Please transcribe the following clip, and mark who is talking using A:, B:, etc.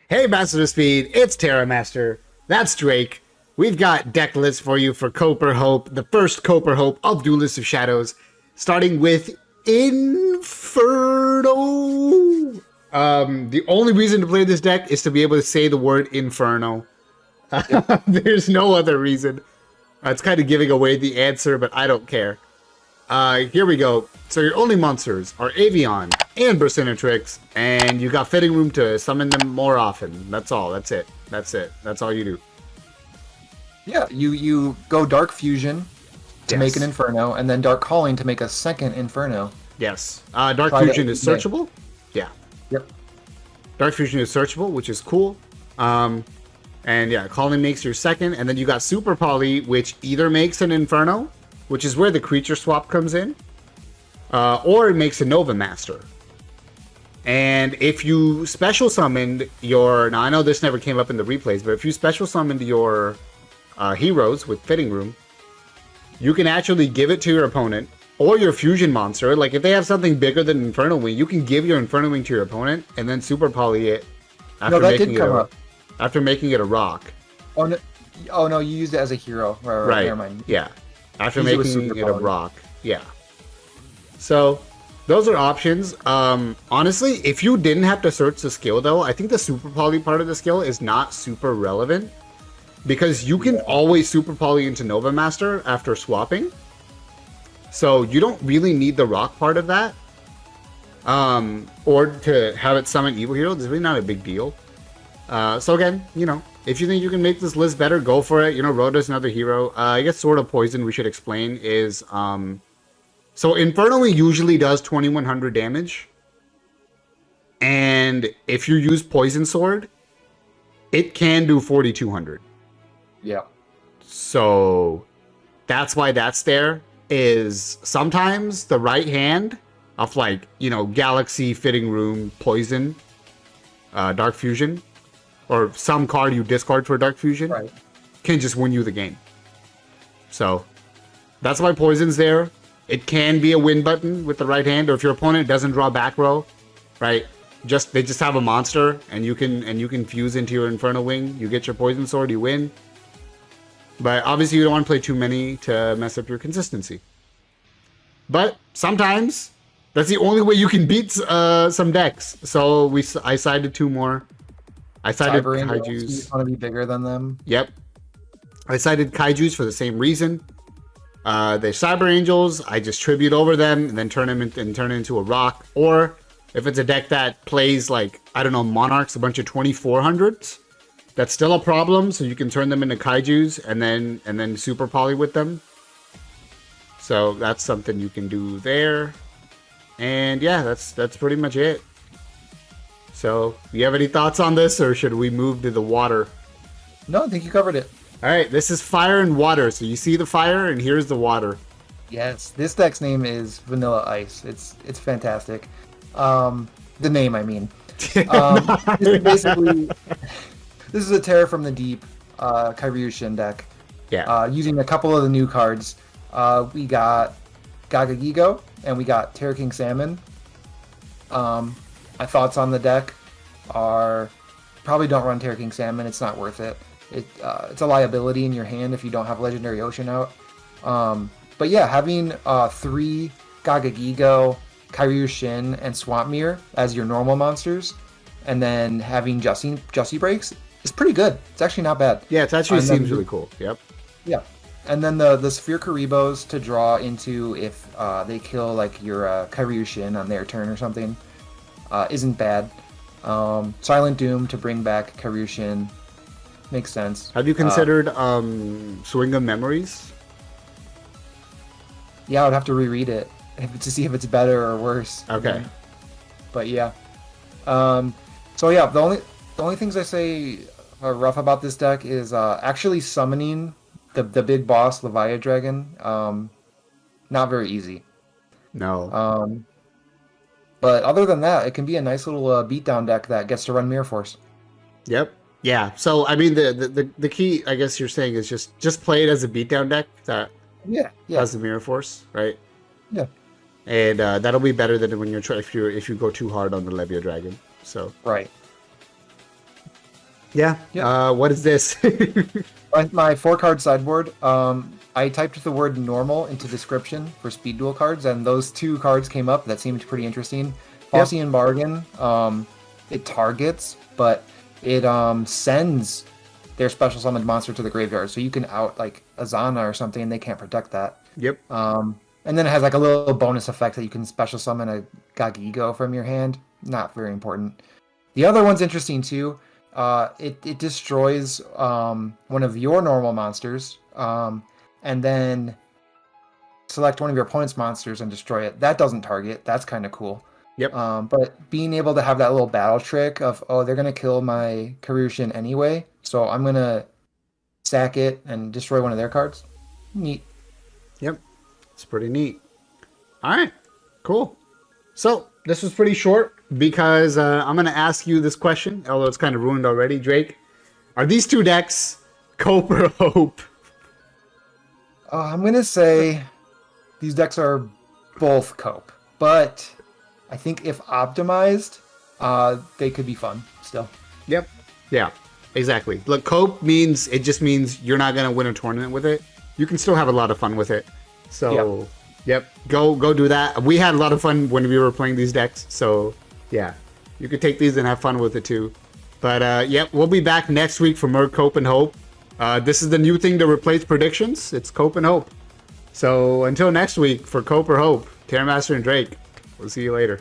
A: Hey, Master of Speed, it's Terramaster. That's Drake. We've got deck lists for you for Coper Hope, the first Coper Hope of Duelists of Shadows, starting with Inferno. The only reason to play this deck is to be able to say the word Inferno.
B: Yep.
A: There's no other reason. It's kind of giving away the answer, but I don't care. Here we go. So your only monsters are Avion and Burstinatrix, and you got fitting room to summon them more often. That's all. That's it. That's it. That's all you do.
B: Yeah, you go Dark Fusion to make an Inferno, and then Dark Calling to make a second Inferno.
A: Yes. Dark
B: Try
A: Fusion
B: to-
A: is searchable. Yeah.
B: Yep.
A: Dark Fusion is searchable, which is cool. And yeah, Calling makes your second, and then you got Super Poly, which either makes an Inferno, which is where the creature swap comes in, or it makes a Nova Master. And if you special summoned your... Now, I know this never came up in the replays, but if you special summoned your heroes with Fitting Room, you can actually give it to your opponent or your fusion monster. Like, if they have something bigger than Inferno Wing, you can give your Inferno Wing to your opponent and then Super Poly it after
B: No, that
A: making
B: did
A: it
B: come up.
A: after making it a rock.
B: Oh no, you used it as a hero.
A: Right.
B: Never mind.
A: Yeah. After
B: Use it with
A: making
B: Super
A: it a
B: Poly.
A: rock. Yeah. So, those are options. Honestly, if you didn't have to search the skill, though, I think the Super Poly part of the skill is not super relevant. Because you can always Super Poly into Nova Master after swapping. So, you don't really need the rock part of that. Or to have it summon Evil Hero. It's really not a big deal. So again, if you think you can make this list better, go for it. Rhoda's another hero. I guess Sword of Poison, we should explain, is... So Inferno usually does 2100 damage. And if you use Poison Sword, it can do 4200.
B: Yeah.
A: So that's why that's there, is sometimes the right hand of Galaxy, Fitting Room, Poison, Dark Fusion, or some card you discard for Dark Fusion,
B: Right.
A: can just win you the game. So that's why Poison's there. It can be a win button with the right hand, or if your opponent doesn't draw back row, right? They just have a monster, and you can fuse into your Inferno Wing. You get your Poison Sword, you win. But obviously, you don't want to play too many to mess up your consistency. But sometimes that's the only way you can beat some decks. So I sided two more. I sided
B: Cyber Angels,
A: Kaijus.
B: you want to be bigger than them.
A: Yep. I cited Kaijus for the same reason. They're Cyber Angels. I just tribute over them and then turn them into a rock. Or if it's a deck that plays Monarchs, a bunch of 2400s, that's still a problem. So you can turn them into Kaijus and then Super Poly with them. So that's something you can do there. And yeah, that's pretty much it. So, you have any thoughts on this, or should we move to the water?
B: No, I think you covered it.
A: All right, this is fire and water. So you see the fire, and here's the water.
B: Yes, this deck's name is Vanilla Ice. It's fantastic. The name, I mean. This is a Terror from the Deep Kairyushin deck.
A: Yeah.
B: Using a couple of the new cards. We got Yugioh, and we got Terror King Salmon. My thoughts on the deck are probably don't run Terror King Salmon. It's not worth it. It's a liability in your hand if you don't have Legendary Ocean out. But yeah, having 3 Yugioh, Kairyushin, and Swampmere as your normal monsters, and then having Jussie Breaks is pretty good. It's actually not bad.
A: Yeah, it actually seems really cool. Yep.
B: Yeah. And then the Sphere Karibos to draw into if they kill your Kairyushin on their turn or something. Isn't bad. Silent Doom to bring back Kairyushin makes sense.
A: Have you considered Swing of Memories?
B: Yeah, I would have to reread it to see if it's better or worse.
A: Okay.
B: But yeah. So yeah, the only things I say are rough about this deck is actually summoning the big boss Leviathan Dragon. Not very easy.
A: No.
B: But other than that, it can be a nice little beatdown deck that gets to run Mirror Force.
A: Yep. Yeah. So I mean, the key, I guess you're saying, is just play it as a beatdown deck that has the Mirror Force, right?
B: Yeah.
A: And that'll be better than when if you go too hard on the Levia Dragon. So
B: right.
A: Yeah.
B: Yeah.
A: What is this?
B: My 4-card sideboard, I typed the word normal into description for speed duel cards, and those 2 cards came up that seemed pretty interesting.
A: Yep.
B: Faustian Bargain, it targets, but it sends their special summoned monster to the graveyard, so you can out like Azana or something, and they can't protect that.
A: Yep.
B: And then it has like a little bonus effect that you can special summon a Yugioh from your hand. Not very important. The other one's interesting too. It destroys one of your normal monsters, and then select one of your opponent's monsters and destroy it. That doesn't target. That's kind of cool.
A: Yep.
B: But being able to have that little battle trick of, oh, they're gonna kill my Karushin anyway, so I'm gonna sack it and destroy one of their cards. Neat.
A: Yep. It's pretty neat. All right. Cool. So this was pretty short because I'm going to ask you this question, although it's kind of ruined already. Drake, are these 2 decks Cope or Hope?
B: I'm gonna say these decks are both cope, but I think if optimized, they could be fun still.
A: Yep. Yeah, exactly. Look, Cope means, it just means you're not going to win a tournament with it. You can still have a lot of fun with it. So, yep, go do that. We had a lot of fun when we were playing these decks. So, yeah, you could take these and have fun with it too. But, yep, we'll be back next week for more Cope and Hope. This is the new thing to replace predictions. It's Cope and Hope. So, until next week for Cope or Hope, Terramaster and Drake, we'll see you later.